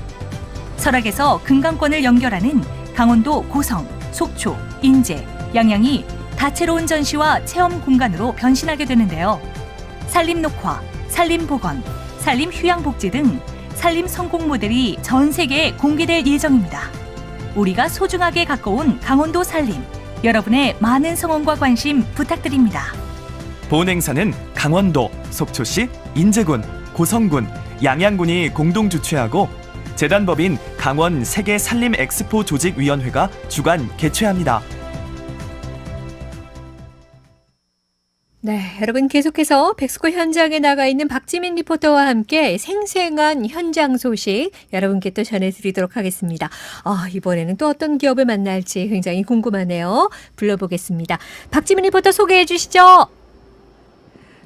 설악에서 금강권을 연결하는 강원도 고성, 속초, 인제, 양양이 다채로운 전시와 체험 공간으로 변신하게 되는데요. 산림 녹화, 산림 복원, 산림 휴양복지 등 산림 성공 모델이 전 세계에 공개될 예정입니다. 우리가 소중하게 가꿔온 강원도 산림, 여러분의 많은 성원과 관심 부탁드립니다. 본 행사는 강원도, 속초시, 인제군, 고성군, 양양군이 공동 주최하고 재단법인 강원 세계 산림 엑스포 조직위원회가 주관 개최합니다. 네, 여러분 계속해서 백스코 현장에 나가 있는 박지민 리포터와 함께 생생한 현장 소식 여러분께 또 전해드리도록 하겠습니다. 이번에는 또 어떤 기업을 만날지 굉장히 궁금하네요. 불러보겠습니다. 박지민 리포터 소개해 주시죠.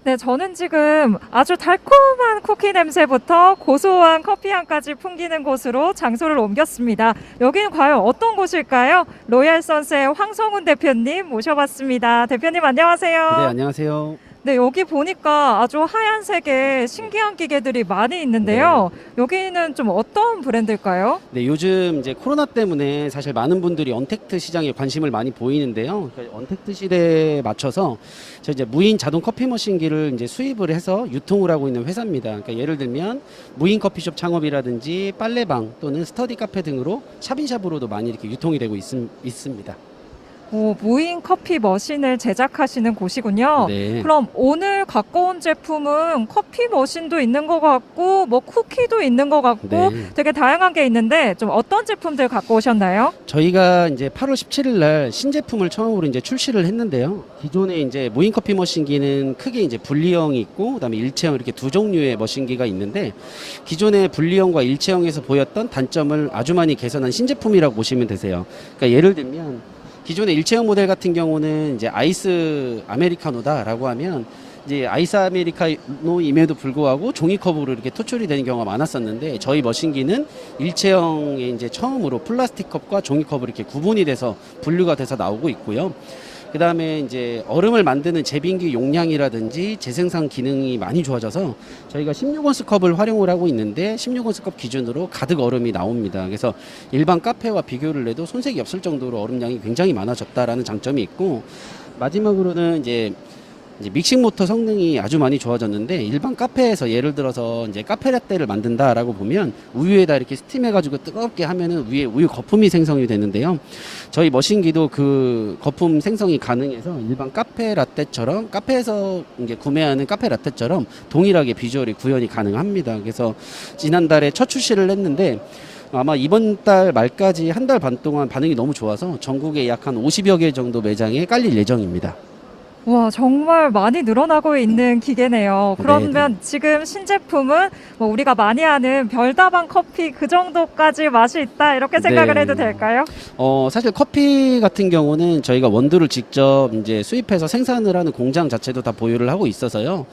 네, 저는 지금 아주 달콤한 쿠키 냄새부터 고소한 커피 향까지 풍기는 곳으로 장소를 옮겼습니다. 여기는 과연 어떤 곳일까요? 로얄선스의 황성훈 대표님 모셔봤습니다. 대표님 안녕하세요. 네, 안녕하세요. 네, 여기 보니까 아주 하얀색의 신기한 기계들이 많이 있는데요. 여기는 좀 어떤 브랜드일까요? 네, 요즘 이제 코로나 때문에 사실 많은 분들이 언택트 시장에 관심을 많이 보이는데요. 그러니까 언택트 시대에 맞춰서 저 이제 무인 자동 커피 머신기를 이제 수입을 해서 유통을 하고 있는 회사입니다. 그러니까 예를 들면 무인 커피숍 창업이라든지 빨래방 또는 스터디 카페 등으로 샵인샵으로도 많이 이렇게 유통이 되고 있습니다. 무인 커피 머신을 제작하시는 곳이군요. 네. 그럼 오늘 갖고 온 제품은 커피 머신도 있는 것 같고 뭐 쿠키도 있는 것 같고 네. 되게 다양한 게 있는데 좀 어떤 제품들 갖고 오셨나요? 저희가 이제 8월 17일 날 신제품을 처음으로 이제 출시를 했는데요. 기존에 이제 무인 커피 머신기는 크게 이제 분리형이 있고 그다음에 일체형 이렇게 두 종류의 머신기가 있는데 기존의 분리형과 일체형에서 보였던 단점을 아주 많이 개선한 신제품이라고 보시면 되세요. 그러니까 예를 들면 기존의 일체형 모델 같은 경우는 이제 아이스 아메리카노다라고 하면 이제 아이스 아메리카노임에도 불구하고 종이컵으로 이렇게 토출이 되는 경우가 많았었는데 저희 머신기는 일체형에 이제 처음으로 플라스틱 컵과 종이컵으로 이렇게 구분이 돼서 분류가 돼서 나오고 있고요. 그 다음에 이제 얼음을 만드는 제빙기 용량이라든지 재생산 기능이 많이 좋아져서 저희가 16온스 컵을 활용을 하고 있는데 16온스 컵 기준으로 가득 얼음이 나옵니다. 그래서 일반 카페와 비교를 해도 손색이 없을 정도로 얼음량이 굉장히 많아졌다라는 장점이 있고 마지막으로는 이제 믹싱 모터 성능이 아주 많이 좋아졌는데 일반 카페에서 예를 들어서 이제 카페 라떼를 만든다라고 보면 우유에다 이렇게 스팀해가지고 뜨겁게 하면은 위에 우유 거품이 생성이 되는데요. 저희 머신기도 그 거품 생성이 가능해서 일반 카페 라떼처럼 카페에서 이제 구매하는 카페 라떼처럼 동일하게 비주얼이 구현이 가능합니다. 그래서 지난달에 첫 출시를 했는데 아마 이번 달 말까지 한 달 반 동안 반응이 너무 좋아서 전국에 약 한 50여 개 정도 매장에 깔릴 예정입니다. 와, 정말 많이 늘어나고 있는 기계네요. 그러면 지금 신제품은 뭐 우리가 많이 아는 별다방 커피 그 정도까지 맛이 있다 이렇게 생각을 네. 해도 될까요? 사실 커피 같은 경우는 저희가 원두를 직접 이제 수입해서 생산을 하는 공장 자체도 다 보유를 하고 있어서요.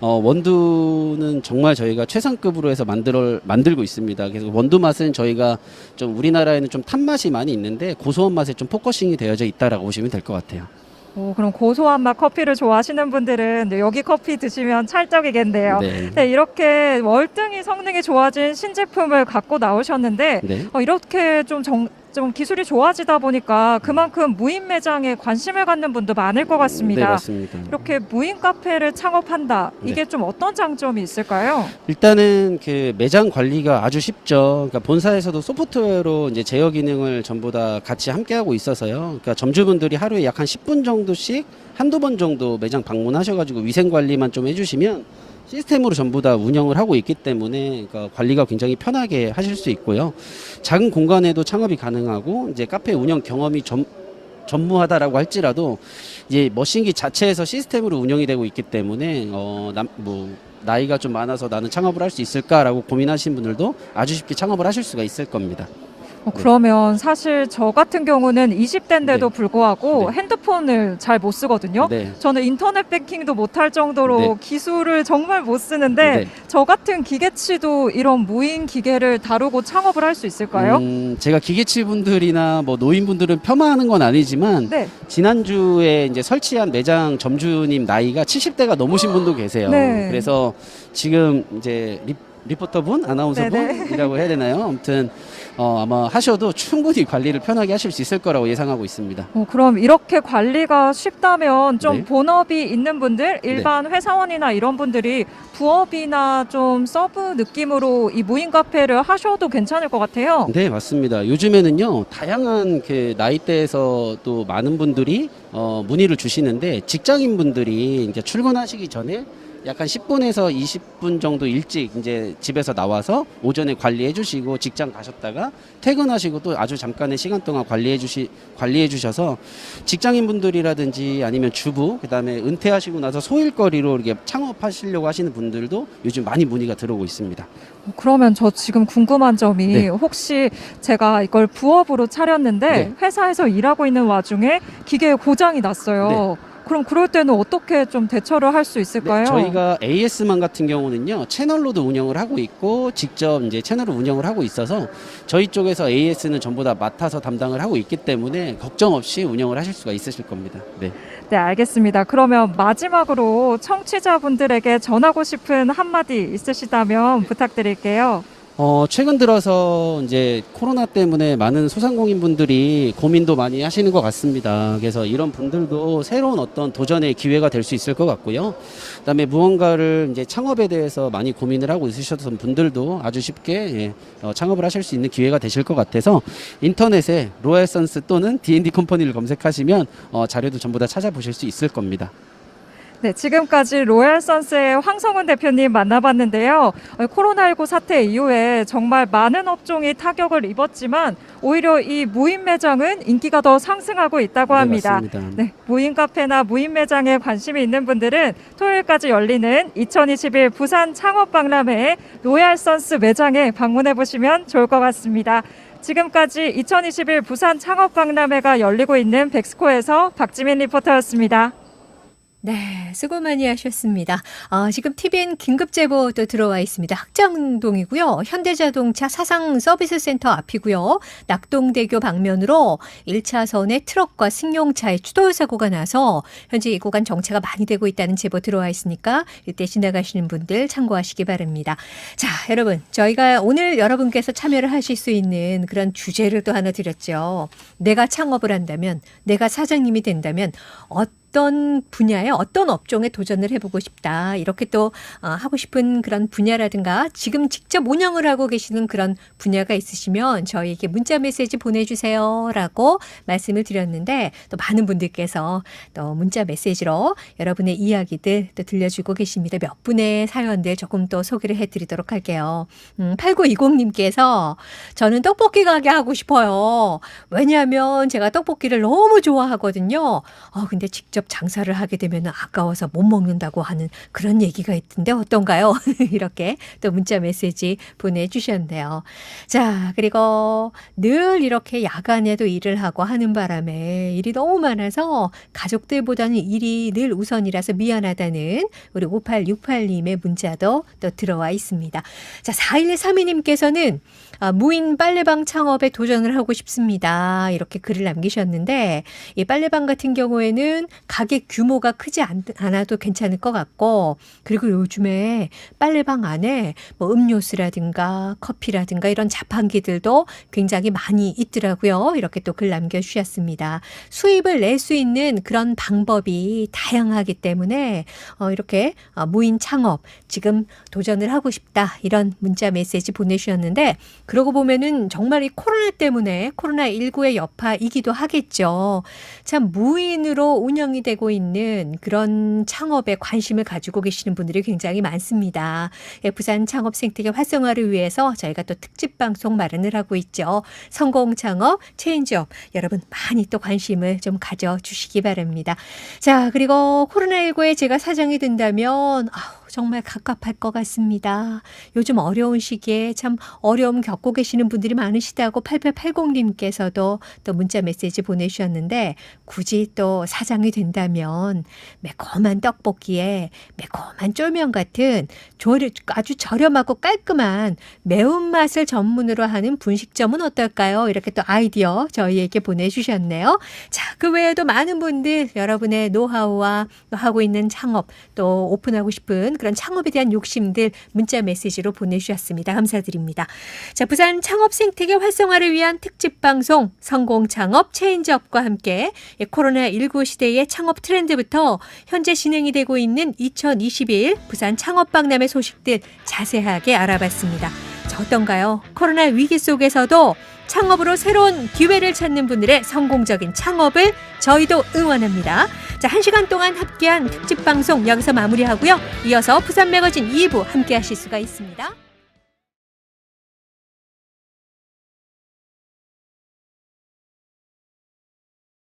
원두는 정말 저희가 최상급으로 해서 만들고 있습니다. 그래서 원두 맛은 저희가 좀 우리나라에는 좀 탄 맛이 많이 있는데 고소한 맛에 좀 포커싱이 되어져 있다라고 보시면 될 것 같아요. 그럼 고소한 맛 커피를 좋아하시는 분들은 여기 커피 드시면 찰떡이겠네요. 네. 네, 이렇게 월등히 성능이 좋아진 신제품을 갖고 나오셨는데 네. 이렇게 좀 기술이 좋아지다 보니까 그만큼 무인 매장에 관심을 갖는 분도 많을 것 같습니다. 네, 맞습니다. 이렇게 무인 카페를 창업한다. 이게 좀 어떤 장점이 있을까요? 일단은 그 매장 관리가 아주 쉽죠. 그러니까 본사에서도 소프트웨어로 이제 제어 기능을 전부 다 같이 함께 하고 있어서요. 그러니까 점주분들이 하루에 약 한 10분 정도씩 한두 번 정도 매장 방문하셔가지고 위생 관리만 좀 해주시면 시스템으로 전부 다 운영을 하고 있기 때문에 그러니까 관리가 굉장히 편하게 하실 수 있고요. 작은 공간에도 창업이 가능하고 이제 카페 운영 경험이 전무하다라고 할지라도 이제 머신기 자체에서 시스템으로 운영이 되고 있기 때문에 나이가 좀 많아서 나는 창업을 할 수 있을까라고 고민하시는 분들도 아주 쉽게 창업을 하실 수가 있을 겁니다. 그러면 사실 저 같은 경우는 20대인데도 불구하고 네. 핸드폰을 잘 못 쓰거든요. 네. 저는 인터넷 뱅킹도 못할 정도로 네. 기술을 정말 못 쓰는데 네. 저 같은 기계치도 이런 무인 기계를 다루고 창업을 할 수 있을까요? 제가 기계치 분들이나 뭐 노인분들은 폄하하는 건 아니지만 네. 지난주에 이제 설치한 매장 점주님 나이가 70대가 넘으신 분도 계세요. 네. 그래서 지금 이제 리포터분, 아나운서분이라고 해야 되나요? 아무튼 아마 하셔도 충분히 관리를 편하게 하실 수 있을 거라고 예상하고 있습니다. 그럼 이렇게 관리가 쉽다면 좀 네. 본업이 있는 분들, 일반 회사원이나 이런 분들이 부업이나 좀 서브 느낌으로 이 무인 카페를 하셔도 괜찮을 것 같아요. 네, 맞습니다. 요즘에는요, 다양한 그 나이대에서 또 많은 분들이 문의를 주시는데 직장인 분들이 이제 출근하시기 전에 약간 10분에서 20분 정도 일찍 이제 집에서 나와서 오전에 관리해 주시고 직장 가셨다가 퇴근하시고 또 아주 잠깐의 시간 동안 관리해 주셔서 직장인 분들이라든지 아니면 주부, 그다음에 은퇴하시고 나서 소일거리로 이렇게 창업하시려고 하시는 분들도 요즘 많이 문의가 들어오고 있습니다. 그러면 저 지금 궁금한 점이 네. 혹시 제가 이걸 부업으로 차렸는데 네. 회사에서 일하고 있는 와중에 기계에 고장이 났어요. 그럼 그럴 때는 어떻게 좀 대처를 할 수 있을까요? 저희가 AS만 같은 경우는요, 채널로도 운영을 하고 있고 직접 이제 채널을 운영을 하고 있어서 저희 쪽에서 AS는 전부 다 맡아서 담당을 하고 있기 때문에 걱정 없이 운영을 하실 수가 있으실 겁니다. 네. 네, 알겠습니다. 그러면 마지막으로 청취자분들에게 전하고 싶은 한마디 있으시다면 부탁드릴게요. 최근 들어서 이제 코로나 때문에 많은 소상공인분들이 고민도 많이 하시는 것 같습니다. 그래서 이런 분들도 새로운 어떤 도전의 기회가 될 수 있을 것 같고요. 그다음에 무언가를 이제 창업에 대해서 많이 고민을 하고 있으셨던 분들도 아주 쉽게 창업을 하실 수 있는 기회가 되실 것 같아서 인터넷에 로얄선스 또는 D&D 컴퍼니를 검색하시면 자료도 전부 다 찾아보실 수 있을 겁니다. 네, 지금까지 로얄선스의 황성훈 대표님 만나봤는데요. 코로나19 사태 이후에 정말 많은 업종이 타격을 입었지만 오히려 이 무인 매장은 인기가 더 상승하고 있다고 합니다. 맞습니다. 네, 무인 카페나 무인 매장에 관심이 있는 분들은 토요일까지 열리는 2021 부산 창업박람회 로얄선스 매장에 방문해 보시면 좋을 것 같습니다. 지금까지 2021 부산 창업박람회가 열리고 있는 백스코에서 박지민 리포터였습니다. 네, 수고 많이 하셨습니다. 지금 TVN 긴급 제보 또 들어와 있습니다. 학장동이고요. 현대자동차 사상 서비스 센터 앞이고요. 낙동대교 방면으로 1차선에 트럭과 승용차의 추돌 사고가 나서 현재 이 구간 정체가 많이 되고 있다는 제보 들어와 있으니까 이때 지나가시는 분들 참고하시기 바랍니다. 자, 여러분, 저희가 오늘 여러분께서 참여를 하실 수 있는 그런 주제를 또 하나 드렸죠. 내가 창업을 한다면, 내가 사장님이 된다면 어떤 분야에 어떤 업종에 도전을 해보고 싶다. 이렇게 또 하고 싶은 그런 분야라든가 지금 직접 운영을 하고 계시는 그런 분야가 있으시면 저희에게 문자 메시지 보내주세요 라고 말씀을 드렸는데 또 많은 분들께서 또 문자 메시지로 여러분의 이야기들 또 들려주고 계십니다. 몇 분의 사연들 조금 또 소개를 해드리도록 할게요. 8920님께서 저는 떡볶이 가게 하고 싶어요. 왜냐하면 제가 떡볶이를 너무 좋아하거든요. 근데 직접 직접 장사를 하게 되면 아까워서 못 먹는다고 하는 그런 얘기가 있던데 어떤가요? 이렇게 또 문자 메시지 보내주셨네요. 자, 그리고 늘 이렇게 야간에도 일을 하고 하는 바람에 일이 너무 많아서 가족들보다는 일이 늘 우선이라서 미안하다는 우리 5868님의 문자도 또 들어와 있습니다. 자, 4132님께서는 무인 빨래방 창업에 도전을 하고 싶습니다. 이렇게 글을 남기셨는데 이 빨래방 같은 경우에는 가게 규모가 크지 않아도 괜찮을 것 같고 그리고 요즘에 빨래방 안에 뭐 음료수라든가 커피라든가 이런 자판기들도 굉장히 많이 있더라고요. 이렇게 또 글 남겨주셨습니다. 수입을 낼 수 있는 그런 방법이 다양하기 때문에 이렇게 무인 창업 지금 도전을 하고 싶다 이런 문자 메시지 보내주셨는데 그러고 보면은 정말 이 코로나 때문에 코로나19의 여파이기도 하겠죠. 참 무인으로 운영이 되고 있는 그런 창업에 관심을 가지고 계시는 분들이 굉장히 많습니다. 부산 창업 생태계 활성화를 위해서 저희가 또 특집 방송 마련을 하고 있죠. 성공 창업 체인지업 여러분 많이 또 관심을 좀 가져주시기 바랍니다. 자, 그리고 코로나19에 제가 사정이 된다면 정말 갑갑할 것 같습니다. 요즘 어려운 시기에 참 어려움 겪고 계시는 분들이 많으시다고 8880님께서도 또 문자 메시지 보내주셨는데 굳이 또 사장이 된다면 매콤한 떡볶이에 매콤한 쫄면 같은 아주 저렴하고 깔끔한 매운맛을 전문으로 하는 분식점은 어떨까요? 이렇게 또 아이디어 저희에게 보내주셨네요. 자, 그 외에도 많은 분들 여러분의 노하우와 하고 있는 창업 또 오픈하고 싶은 그런 창업에 대한 욕심들 문자 메시지로 보내주셨습니다. 감사드립니다. 자, 부산 창업 생태계 활성화를 위한 특집 방송 성공 창업 체인지업과 함께 코로나19 시대의 창업 트렌드부터 현재 진행이 되고 있는 2021 부산 창업 박람회 소식들 자세하게 알아봤습니다. 자, 어떤가요? 코로나 위기 속에서도 창업으로 새로운 기회를 찾는 분들의 성공적인 창업을 저희도 응원합니다. 자, 1시간 동안 함께한 특집 방송 여기서 마무리하고요. 이어서 부산 매거진 2부 함께 하실 수가 있습니다.